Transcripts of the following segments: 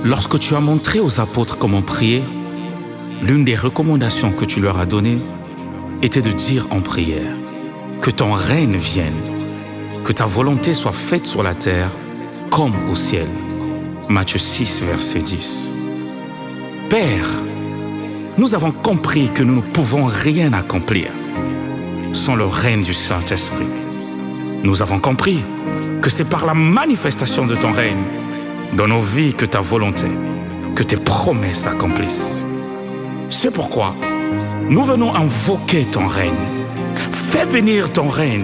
Lorsque tu as montré aux apôtres comment prier, l'une des recommandations que tu leur as données était de dire en prière que ton règne vienne, que ta volonté soit faite sur la terre comme au ciel. Matthieu 6, verset 10. Père, nous avons compris que nous ne pouvons rien accomplir sans le règne du Saint-Esprit. Nous avons compris que c'est par la manifestation de ton règne dans nos vies que ta volonté, que tes promesses s'accomplissent. C'est pourquoi nous venons invoquer ton règne. Fais venir ton règne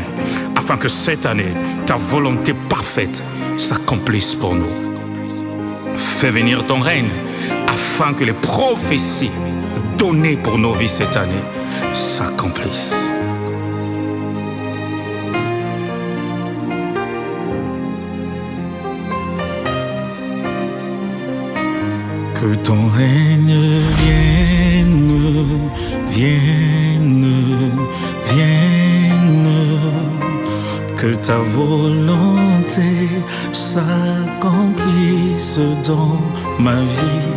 afin que cette année, ta volonté parfaite s'accomplisse pour nous. Fais venir ton règne afin que les prophéties données pour nos vies cette année s'accomplissent. Que ton règne vienne, vienne, vienne, que ta volonté s'accomplisse dans ma vie.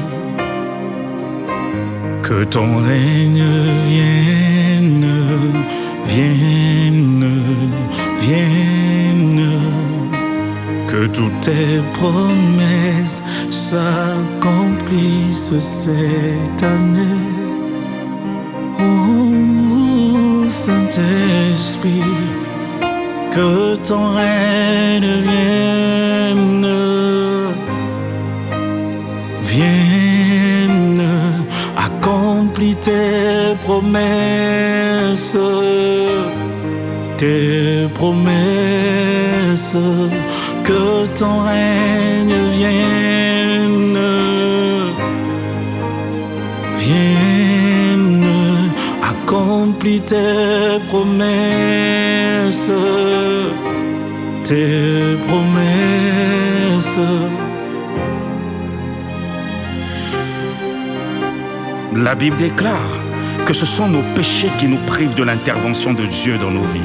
Que ton règne vienne, vienne, vienne, que toutes tes promesses s'accomplissent cette année. Oh, Saint-Esprit, que ton règne vienne, vienne, accomplis tes promesses, tes promesses. Que ton règne vienne, vienne, accomplis tes promesses, tes promesses. La Bible déclare que ce sont nos péchés qui nous privent de l'intervention de Dieu dans nos vies.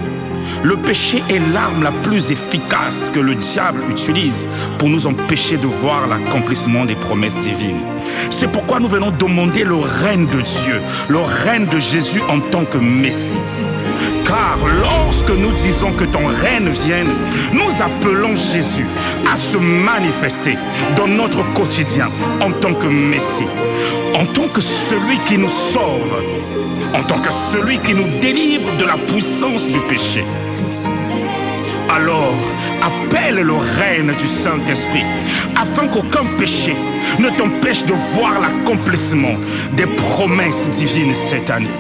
Le péché est l'arme la plus efficace que le diable utilise pour nous empêcher de voir l'accomplissement des promesses divines. C'est pourquoi nous venons demander le règne de Dieu, le règne de Jésus en tant que Messie. Car lorsque nous disons que ton règne vienne, nous appelons Jésus à se manifester dans notre quotidien en tant que Messie, en tant que celui qui nous sauve, en tant que celui qui nous délivre de la puissance du péché. Alors, appelle le règne du Saint-Esprit afin qu'aucun péché ne t'empêche de voir l'accomplissement des promesses divines cette année.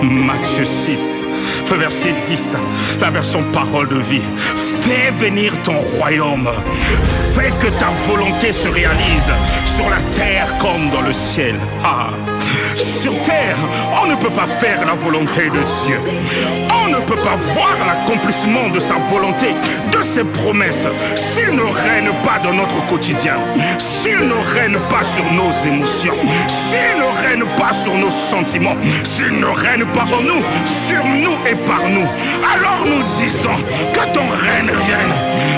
Matthieu 6, verset 10, la version parole de vie. Fais venir ton royaume. Fais que ta volonté se réalise sur la terre comme dans le ciel. Ah. Sur terre, on ne peut pas faire la volonté de Dieu. On ne peut pas voir l'accomplissement de sa volonté, de ses promesses, s'il ne règne pas dans notre quotidien, s'il ne règne pas sur nos émotions, s'il ne règne pas sur nos sentiments, s'il ne règne pas en nous, sur nous et par nous. Alors nous disons que ton règne vienne,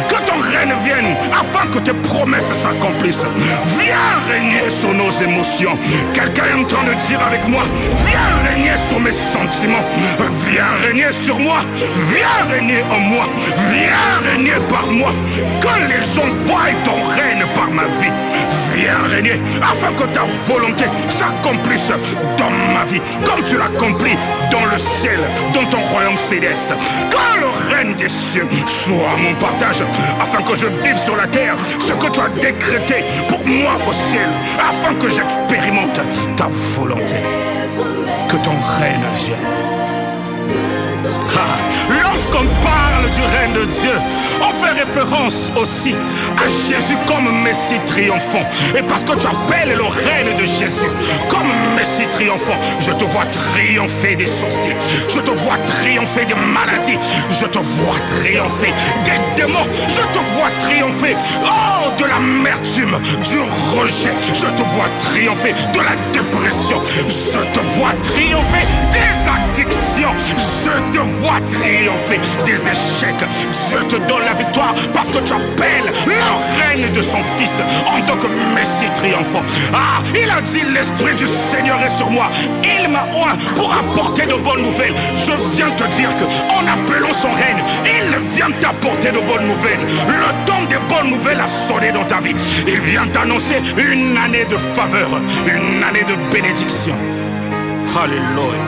que ton règne vienne, afin que tes promesses s'accomplissent. Viens régner sur nos émotions. Quelqu'un est en train de dire avec moi, viens régner sur mes sentiments, viens régner sur moi, viens régner en moi, viens régner par moi, que les gens voient ton règne par ma vie. Viens régner afin que ta volonté s'accomplisse dans ma vie, comme tu l'accomplis dans le ciel, dans ton royaume céleste. Que le règne des cieux soit mon partage, afin que je vive sur la terre ce que tu as décrété pour moi au ciel, afin que j'expérimente ta volonté. Que ton règne vienne. Lorsqu'on parle du règne de Dieu, on fait référence aussi à Jésus comme Messie triomphant. Et parce que tu appelles le règne de Jésus comme Messie triomphant, je te vois triompher des sorciers, je te vois triompher des maladies, je te vois triompher des démons, je te vois triompher de l'amertume, du rejet, je te vois triompher de la dépression, je te vois triompher des addictions, je te vois triompher des échecs. Dieu te donne la victoire parce que tu appelles le règne de son Fils en tant que Messie triomphant. Ah, il a dit, l'Esprit du Seigneur est sur moi. Il m'a oint pour apporter de bonnes nouvelles. Je viens te dire qu'en appelant son règne, il vient t'apporter de bonnes nouvelles. Le temps des bonnes nouvelles a sonné dans ta vie. Il vient t'annoncer une année de faveur, une année de bénédiction. Alléluia.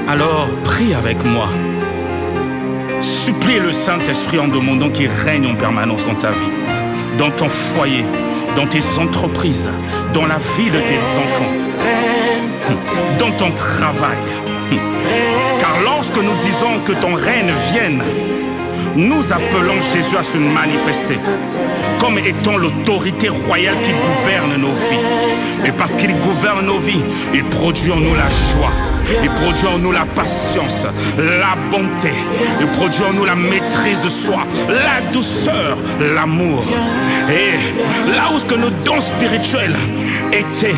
Alors, prie avec moi. Supplie le Saint-Esprit en demandant qu'il règne en permanence dans ta vie, dans ton foyer, dans tes entreprises, dans la vie de tes enfants, dans ton travail. Car lorsque nous disons que ton règne vienne, nous appelons Jésus à se manifester comme étant l'autorité royale qui gouverne nos vies. Et parce qu'il gouverne nos vies, il produit en nous la joie, il produit en nous la patience, la bonté, il produit en nous la maîtrise de soi, la douceur, l'amour. Et là où ce que nos dons spirituels étaient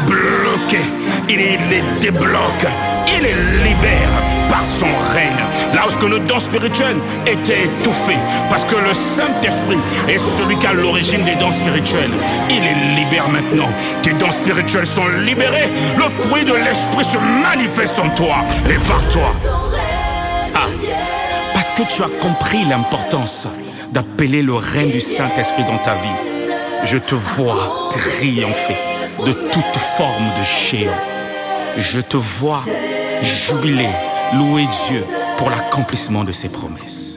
bloqués, il les débloque, il les libère par son règne. Là où ce que nos dons spirituels étaient étouffés, parce que le Saint-Esprit est celui qui a l'origine des dons spirituels, il les libère maintenant. Tes dons spirituels sont libérés, le fruit de l'Esprit se manifeste en toi et par toi. Parce que tu as compris l'importance d'appeler le règne du Saint-Esprit dans ta vie, je te vois triompher de toute forme de géant. Je te vois jubiler, louer Dieu pour l'accomplissement de ses promesses.